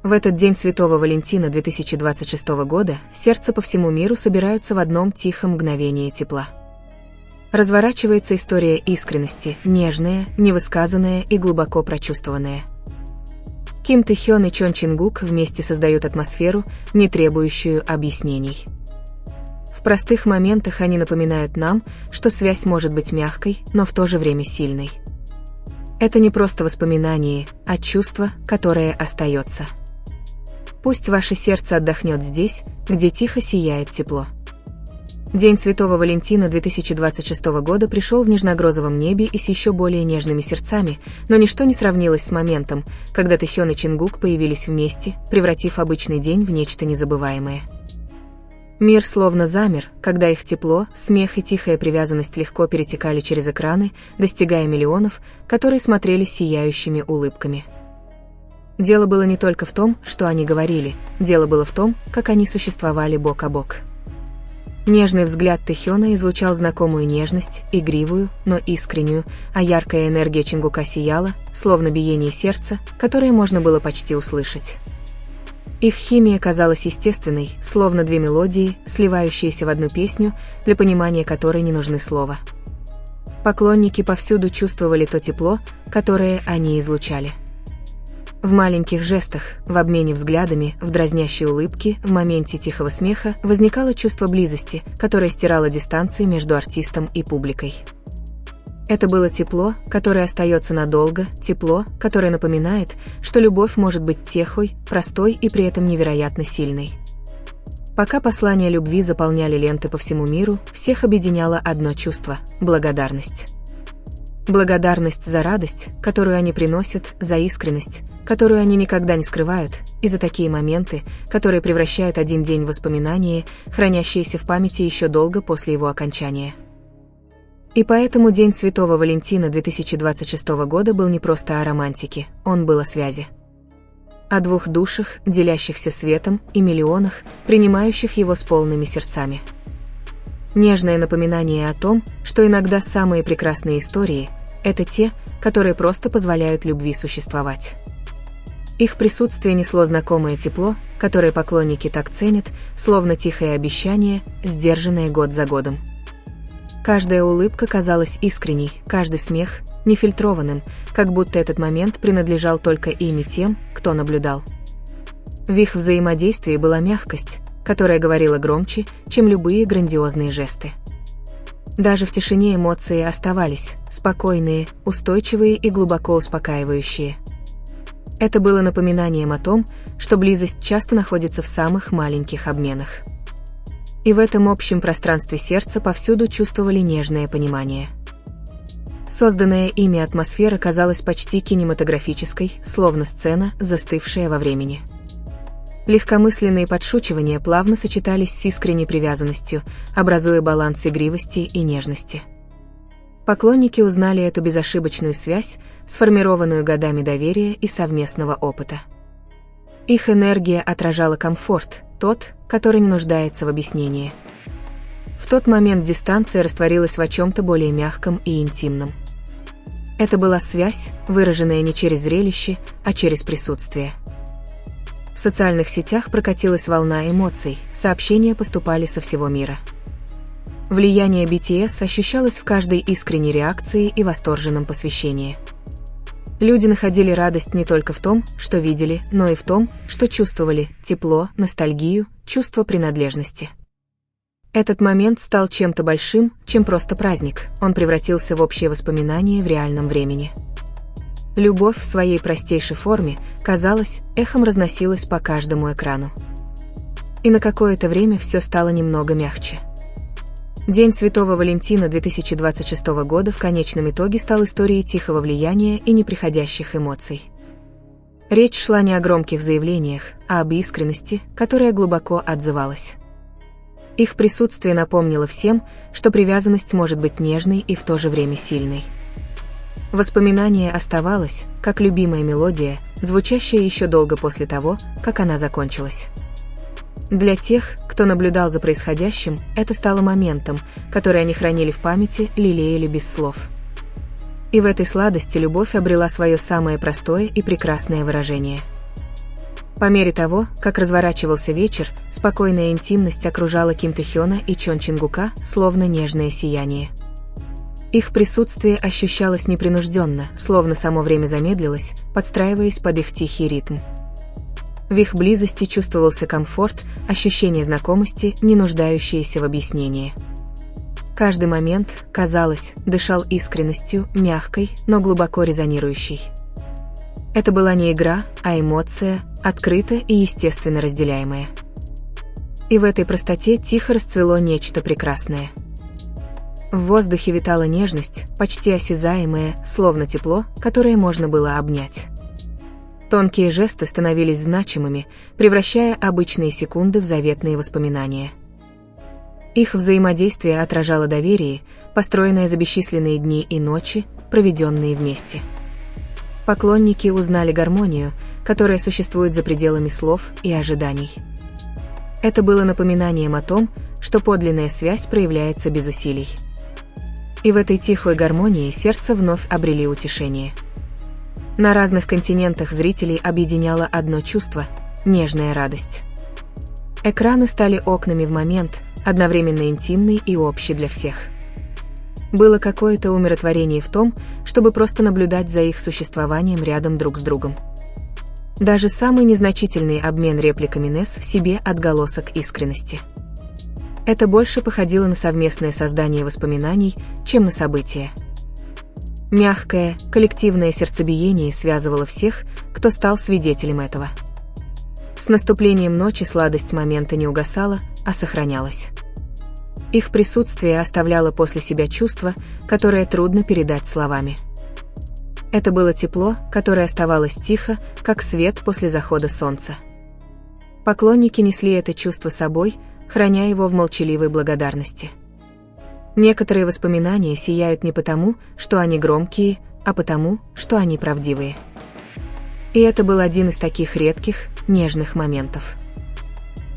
В этот день Святого Валентина 2026 года сердца по всему миру собираются в одном тихом мгновении тепла. Разворачивается история искренности, нежная, невысказанная и глубоко прочувствованная. Ким Тэ-хён и Чон Чин-гук вместе создают атмосферу, не требующую объяснений. В простых моментах они напоминают нам, что связь может быть мягкой, но в то же время сильной. Это не просто воспоминание, а чувство, которое остается. Пусть ваше сердце отдохнет здесь, где тихо сияет тепло. День Святого Валентина 2026 года пришел в нежно-грозовом небе и с еще более нежными сердцами, но ничто не сравнилось с моментом, когда Тэ-хён и Чин-гук появились вместе, превратив обычный день в нечто незабываемое. Мир словно замер, когда их тепло, смех и тихая привязанность легко перетекали через экраны, достигая миллионов, которые смотрели сияющими улыбками. Дело было не только в том, что они говорили, дело было в том, как они существовали бок о бок. Нежный взгляд Тэ-хёна излучал знакомую нежность, игривую, но искреннюю, а яркая энергия Чин-гука сияла, словно биение сердца, которое можно было почти услышать. Их химия казалась естественной, словно две мелодии, сливающиеся в одну песню, для понимания которой не нужны слова. Поклонники повсюду чувствовали то тепло, которое они излучали. В маленьких жестах, в обмене взглядами, в дразнящей улыбке, в моменте тихого смеха возникало чувство близости, которое стирало дистанцию между артистом и публикой. Это было тепло, которое остается надолго, тепло, которое напоминает, что любовь может быть тихой, простой и при этом невероятно сильной. Пока послания любви заполняли ленты по всему миру, всех объединяло одно чувство – благодарность. Благодарность за радость, которую они приносят, за искренность, которую они никогда не скрывают, и за такие моменты, которые превращают один день в воспоминание, хранящиеся в памяти еще долго после его окончания. И поэтому День Святого Валентина 2026 года был не просто о романтике, он был о связи. О двух душах, делящихся светом, и миллионах, принимающих его с полными сердцами. Нежное напоминание о том, что иногда самые прекрасные истории – это те, которые просто позволяют любви существовать. Их присутствие несло знакомое тепло, которое поклонники так ценят, словно тихое обещание, сдержанное год за годом. Каждая улыбка казалась искренней, каждый смех – нефильтрованным, как будто этот момент принадлежал только им и тем, кто наблюдал. В их взаимодействии была мягкость, которая говорила громче, чем любые грандиозные жесты. Даже в тишине эмоции оставались спокойные, устойчивые и глубоко успокаивающие. Это было напоминанием о том, что близость часто находится в самых маленьких обменах. И в этом общем пространстве сердца повсюду чувствовали нежное понимание. Созданная ими атмосфера казалась почти кинематографической, словно сцена, застывшая во времени. Легкомысленные подшучивания плавно сочетались с искренней привязанностью, образуя баланс игривости и нежности. Поклонники узнали эту безошибочную связь, сформированную годами доверия и совместного опыта. Их энергия отражала комфорт, тот, который не нуждается в объяснении. В тот момент дистанция растворилась в чем-то более мягком и интимном. Это была связь, выраженная не через зрелище, а через присутствие. В социальных сетях прокатилась волна эмоций, сообщения поступали со всего мира. Влияние BTS ощущалось в каждой искренней реакции и восторженном посвящении. Люди находили радость не только в том, что видели, но и в том, что чувствовали тепло, ностальгию, чувство принадлежности. Этот момент стал чем-то большим, чем просто праздник, он превратился в общее воспоминание в реальном времени. Любовь в своей простейшей форме, казалось, эхом разносилась по каждому экрану. И на какое-то время все стало немного мягче. День Святого Валентина 2026 года в конечном итоге стал историей тихого влияния и неприходящих эмоций. Речь шла не о громких заявлениях, а об искренности, которая глубоко отзывалась. Их присутствие напомнило всем, что привязанность может быть нежной и в то же время сильной. Воспоминание оставалось, как любимая мелодия, звучащая еще долго после того, как она закончилась. Для тех, кто наблюдал за происходящим, это стало моментом, который они хранили в памяти, лелеяли без слов. И в этой сладости любовь обрела свое самое простое и прекрасное выражение. По мере того, как разворачивался вечер, спокойная интимность окружала Ким Тэ-хёна и Чон Чин-гука, словно нежное сияние. Их присутствие ощущалось непринужденно, словно само время замедлилось, подстраиваясь под их тихий ритм. В их близости чувствовался комфорт, ощущение знакомости, не нуждающееся в объяснении. Каждый момент, казалось, дышал искренностью, мягкой, но глубоко резонирующей. Это была не игра, а эмоция, открыто и естественно разделяемая. И в этой простоте тихо расцвело нечто прекрасное. В воздухе витала нежность, почти осязаемая, словно тепло, которое можно было обнять. Тонкие жесты становились значимыми, превращая обычные секунды в заветные воспоминания. Их взаимодействие отражало доверие, построенное за бесчисленные дни и ночи, проведенные вместе. Поклонники узнали гармонию, которая существует за пределами слов и ожиданий. Это было напоминанием о том, что подлинная связь проявляется без усилий. И в этой тихой гармонии сердца вновь обрели утешение. На разных континентах зрителей объединяло одно чувство – нежная радость. Экраны стали окнами в момент, одновременно интимный и общий для всех. Было какое-то умиротворение в том, чтобы просто наблюдать за их существованием рядом друг с другом. Даже самый незначительный обмен репликами нес в себе отголосок искренности. Это больше походило на совместное создание воспоминаний, чем на события. Мягкое, коллективное сердцебиение связывало всех, кто стал свидетелем этого. С наступлением ночи сладость момента не угасала, а сохранялась. Их присутствие оставляло после себя чувство, которое трудно передать словами. Это было тепло, которое оставалось тихо, как свет после захода солнца. Поклонники несли это чувство с собой, храня его в молчаливой благодарности. Некоторые воспоминания сияют не потому, что они громкие, а потому, что они правдивые. И это был один из таких редких, нежных моментов.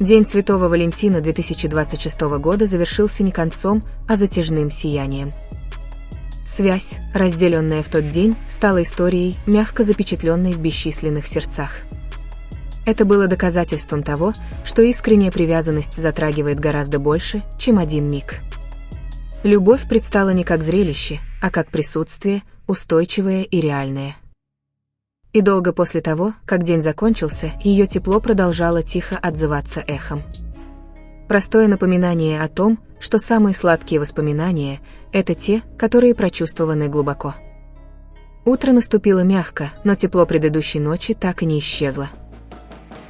День Святого Валентина 2026 года завершился не концом, а затяжным сиянием. Связь, разделенная в тот день, стала историей, мягко запечатленной в бесчисленных сердцах. Это было доказательством того, что искренняя привязанность затрагивает гораздо больше, чем один миг. Любовь предстала не как зрелище, а как присутствие, устойчивое и реальное. И долго после того, как день закончился, ее тепло продолжало тихо отзываться эхом. Простое напоминание о том, что самые сладкие воспоминания – это те, которые прочувствованы глубоко. Утро наступило мягко, но тепло предыдущей ночи так и не исчезло.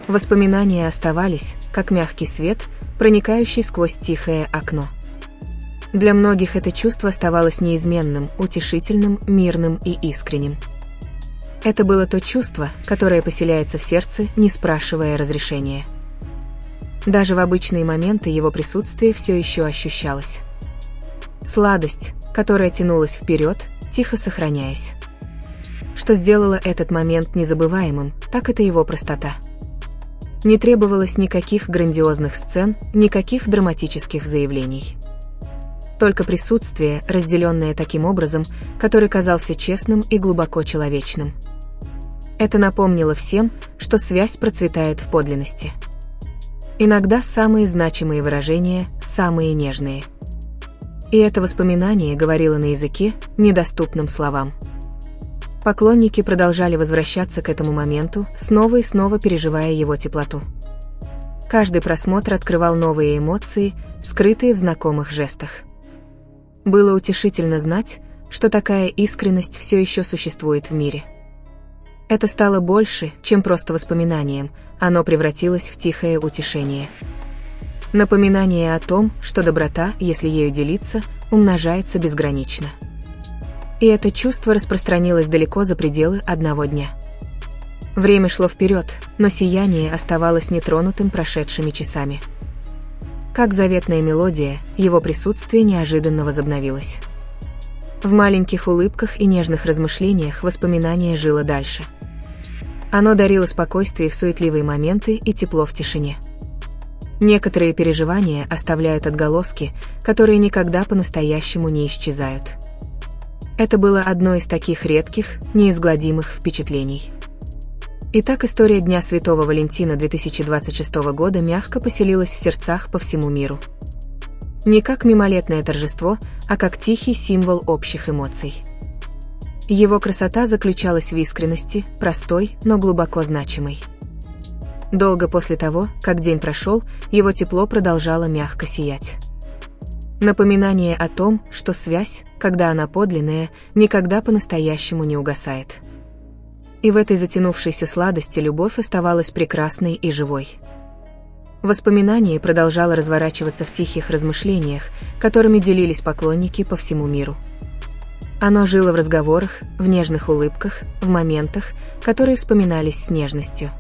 Воспоминания оставались, как мягкий свет, проникающий сквозь тихое окно. Для многих это чувство оставалось неизменным, утешительным, мирным и искренним. Это было то чувство, которое поселяется в сердце, не спрашивая разрешения. Даже в обычные моменты его присутствие все еще ощущалось. Сладость, которая тянулась вперед, тихо сохраняясь. Что сделало этот момент незабываемым, так это его простота. Не требовалось никаких грандиозных сцен, никаких драматических заявлений. Только присутствие, разделенное таким образом, который казался честным и глубоко человечным. Это напомнило всем, что связь процветает в подлинности. Иногда самые значимые выражения – самые нежные. И это воспоминание говорило на языке, недоступном словам. Поклонники продолжали возвращаться к этому моменту, снова и снова переживая его теплоту. Каждый просмотр открывал новые эмоции, скрытые в знакомых жестах. Было утешительно знать, что такая искренность все еще существует в мире. Это стало больше, чем просто воспоминанием, оно превратилось в тихое утешение. Напоминание о том, что доброта, если ею делиться, умножается безгранично. И это чувство распространилось далеко за пределы одного дня. Время шло вперед, но сияние оставалось нетронутым прошедшими часами. Как заветная мелодия, его присутствие неожиданно возобновилось. В маленьких улыбках и нежных размышлениях воспоминание жило дальше. Оно дарило спокойствие в суетливые моменты и тепло в тишине. Некоторые переживания оставляют отголоски, которые никогда по-настоящему не исчезают. Это было одно из таких редких, неизгладимых впечатлений. Итак, история Дня Святого Валентина 2026 года мягко поселилась в сердцах по всему миру. Не как мимолетное торжество, а как тихий символ общих эмоций. Его красота заключалась в искренности, простой, но глубоко значимой. Долго после того, как день прошел, его тепло продолжало мягко сиять. Напоминание о том, что связь, когда она подлинная, никогда по-настоящему не угасает. И в этой затянувшейся сладости любовь оставалась прекрасной и живой. Воспоминание продолжало разворачиваться в тихих размышлениях, которыми делились поклонники по всему миру. Оно жило в разговорах, в нежных улыбках, в моментах, которые вспоминались с нежностью.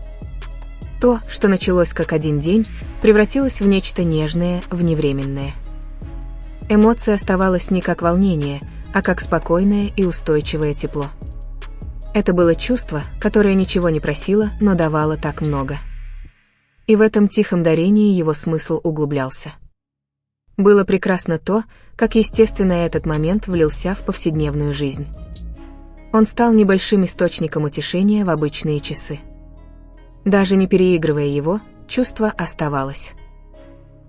То, что началось как один день, превратилось в нечто нежное, вневременное. Эмоция оставалась не как волнение, а как спокойное и устойчивое тепло. Это было чувство, которое ничего не просило, но давало так много. И в этом тихом дарении его смысл углублялся. Было прекрасно то, как естественно этот момент влился в повседневную жизнь. Он стал небольшим источником утешения в обычные часы. Даже не переигрывая его, чувство оставалось.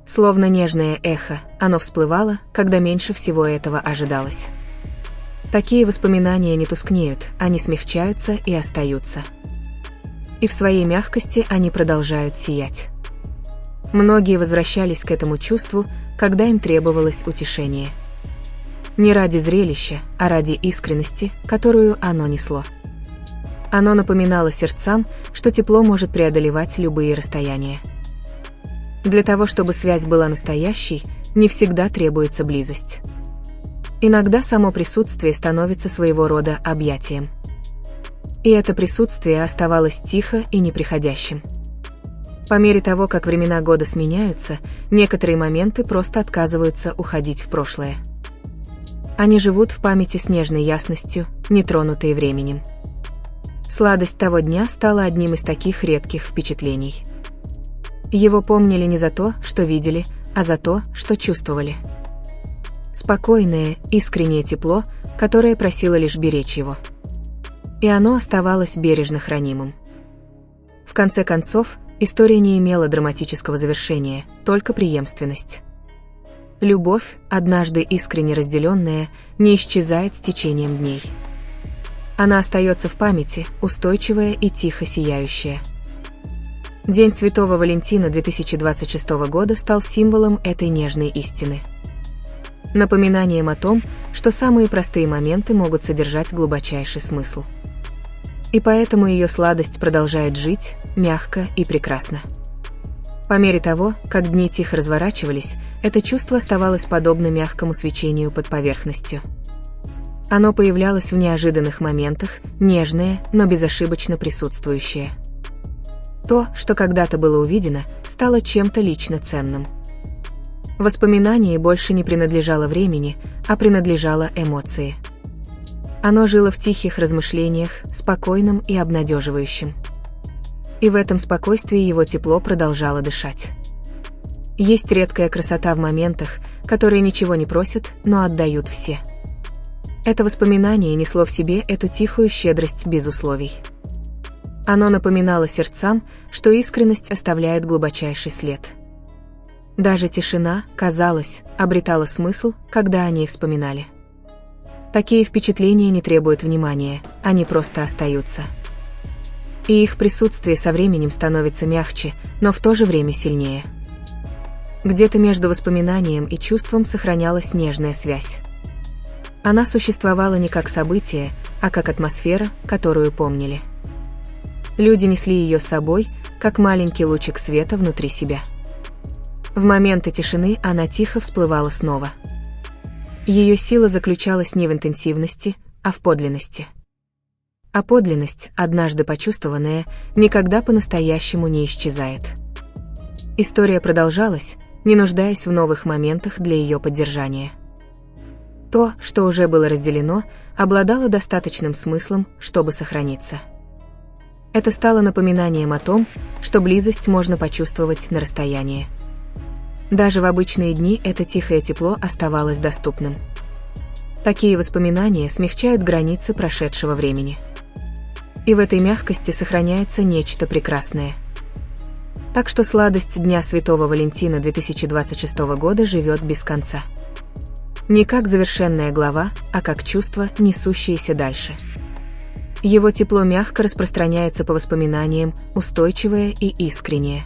Словно нежное эхо, оно всплывало, когда меньше всего этого ожидалось. Такие воспоминания не тускнеют, они смягчаются и остаются. И в своей мягкости они продолжают сиять. Многие возвращались к этому чувству, когда им требовалось утешение. Не ради зрелища, а ради искренности, которую оно несло. Оно напоминало сердцам, что тепло может преодолевать любые расстояния. Для того, чтобы связь была настоящей, не всегда требуется близость. Иногда само присутствие становится своего рода объятием. И это присутствие оставалось тихо и неприходящим. По мере того, как времена года сменяются, некоторые моменты просто отказываются уходить в прошлое. Они живут в памяти с нежной ясностью, нетронутые временем. Сладость того дня стала одним из таких редких впечатлений. Его помнили не за то, что видели, а за то, что чувствовали. Спокойное, искреннее тепло, которое просило лишь беречь его. И оно оставалось бережно хранимым. В конце концов, история не имела драматического завершения, только преемственность. Любовь, однажды искренне разделенная, не исчезает с течением дней. Она остается в памяти, устойчивая и тихо сияющая. День Святого Валентина 2026 года стал символом этой нежной истины. Напоминанием о том, что самые простые моменты могут содержать глубочайший смысл. И поэтому ее сладость продолжает жить, мягко и прекрасно. По мере того, как дни тихо разворачивались, это чувство оставалось подобно мягкому свечению под поверхностью. Оно появлялось в неожиданных моментах, нежное, но безошибочно присутствующее. То, что когда-то было увидено, стало чем-то лично ценным. Воспоминание больше не принадлежало времени, а принадлежало эмоции. Оно жило в тихих размышлениях, спокойным и обнадеживающим. И в этом спокойствии его тепло продолжало дышать. Есть редкая красота в моментах, которые ничего не просят, но отдают все. Это воспоминание несло в себе эту тихую щедрость без условий. Оно напоминало сердцам, что искренность оставляет глубочайший след. Даже тишина, казалось, обретала смысл, когда о ней вспоминали. Такие впечатления не требуют внимания, они просто остаются. И их присутствие со временем становится мягче, но в то же время сильнее. Где-то между воспоминанием и чувством сохранялась нежная связь. Она существовала не как событие, а как атмосфера, которую помнили. Люди несли ее с собой, как маленький лучик света внутри себя. В моменты тишины она тихо всплывала снова. Ее сила заключалась не в интенсивности, а в подлинности. А подлинность, однажды почувствованная, никогда по-настоящему не исчезает. История продолжалась, не нуждаясь в новых моментах для ее поддержания. То, что уже было разделено, обладало достаточным смыслом, чтобы сохраниться. Это стало напоминанием о том, что близость можно почувствовать на расстоянии. Даже в обычные дни это тихое тепло оставалось доступным. Такие воспоминания смягчают границы прошедшего времени. И в этой мягкости сохраняется нечто прекрасное. Так что сладость Дня Святого Валентина 2026 года живет без конца. Не как завершенная глава, а как чувство, несущееся дальше. Его тепло мягко распространяется по воспоминаниям, устойчивое и искреннее.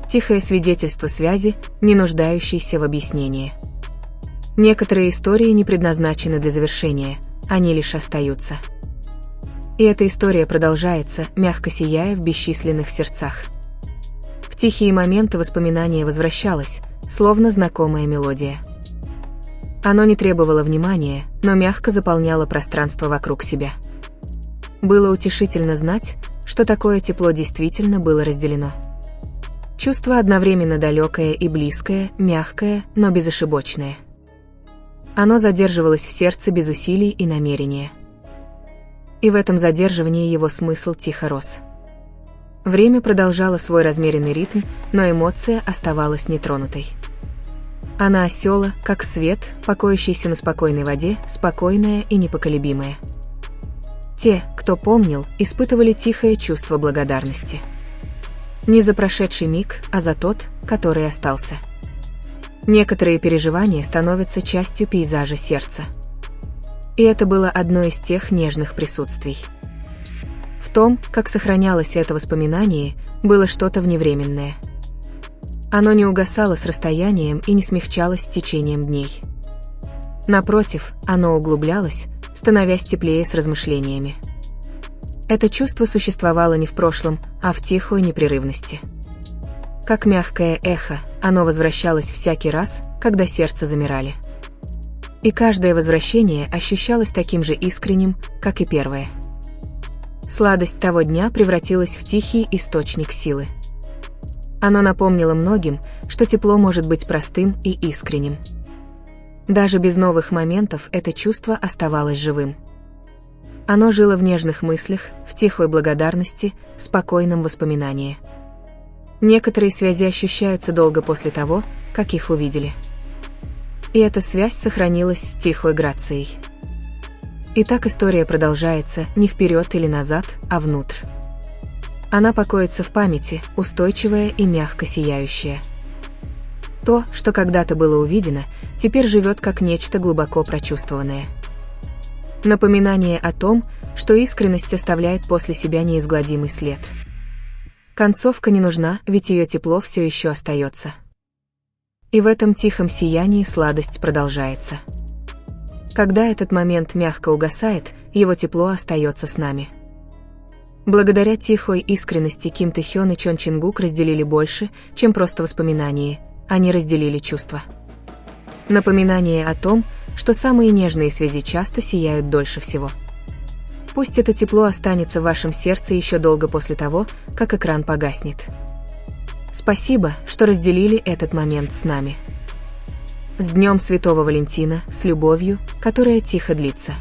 Тихое свидетельство связи, не нуждающееся в объяснении. Некоторые истории не предназначены для завершения, они лишь остаются. И эта история продолжается, мягко сияя в бесчисленных сердцах. В тихие моменты воспоминание возвращалось, словно знакомая мелодия. Оно не требовало внимания, но мягко заполняло пространство вокруг себя. Было утешительно знать, что такое тепло действительно было разделено. Чувство одновременно далекое и близкое, мягкое, но безошибочное. Оно задерживалось в сердце без усилий и намерения. И в этом задерживании его смысл тихо рос. Время продолжало свой размеренный ритм, но эмоция оставалась нетронутой. Она осела, как свет, покоящийся на спокойной воде, спокойная и непоколебимая. Те, кто помнил, испытывали тихое чувство благодарности. Не за прошедший миг, а за тот, который остался. Некоторые переживания становятся частью пейзажа сердца. И это было одно из тех нежных присутствий. В том, как сохранялось это воспоминание, было что-то вневременное. Оно не угасало с расстоянием и не смягчалось с течением дней. Напротив, оно углублялось, становясь теплее с размышлениями. Это чувство существовало не в прошлом, а в тихой непрерывности. Как мягкое эхо, оно возвращалось всякий раз, когда сердце замирали. И каждое возвращение ощущалось таким же искренним, как и первое. Сладость того дня превратилась в тихий источник силы. Оно напомнило многим, что тепло может быть простым и искренним. Даже без новых моментов это чувство оставалось живым. Оно жило в нежных мыслях, в тихой благодарности, в спокойном воспоминании. Некоторые связи ощущаются долго после того, как их увидели. И эта связь сохранилась с тихой грацией. И так история продолжается не вперед или назад, а внутрь. Она покоится в памяти, устойчивая и мягко сияющая. То, что когда-то было увидено, теперь живет как нечто глубоко прочувствованное. Напоминание о том, что искренность оставляет после себя неизгладимый след. Концовка не нужна, ведь ее тепло все еще остается. И в этом тихом сиянии сладость продолжается. Когда этот момент мягко угасает, его тепло остается с нами. Благодаря тихой искренности Ким Тэ-хён и Чон Чин-гук разделили больше, чем просто воспоминания, они разделили чувства. Напоминание о том, что самые нежные связи часто сияют дольше всего. Пусть это тепло останется в вашем сердце еще долго после того, как экран погаснет. Спасибо, что разделили этот момент с нами. С Днем Святого Валентина, с любовью, которая тихо длится.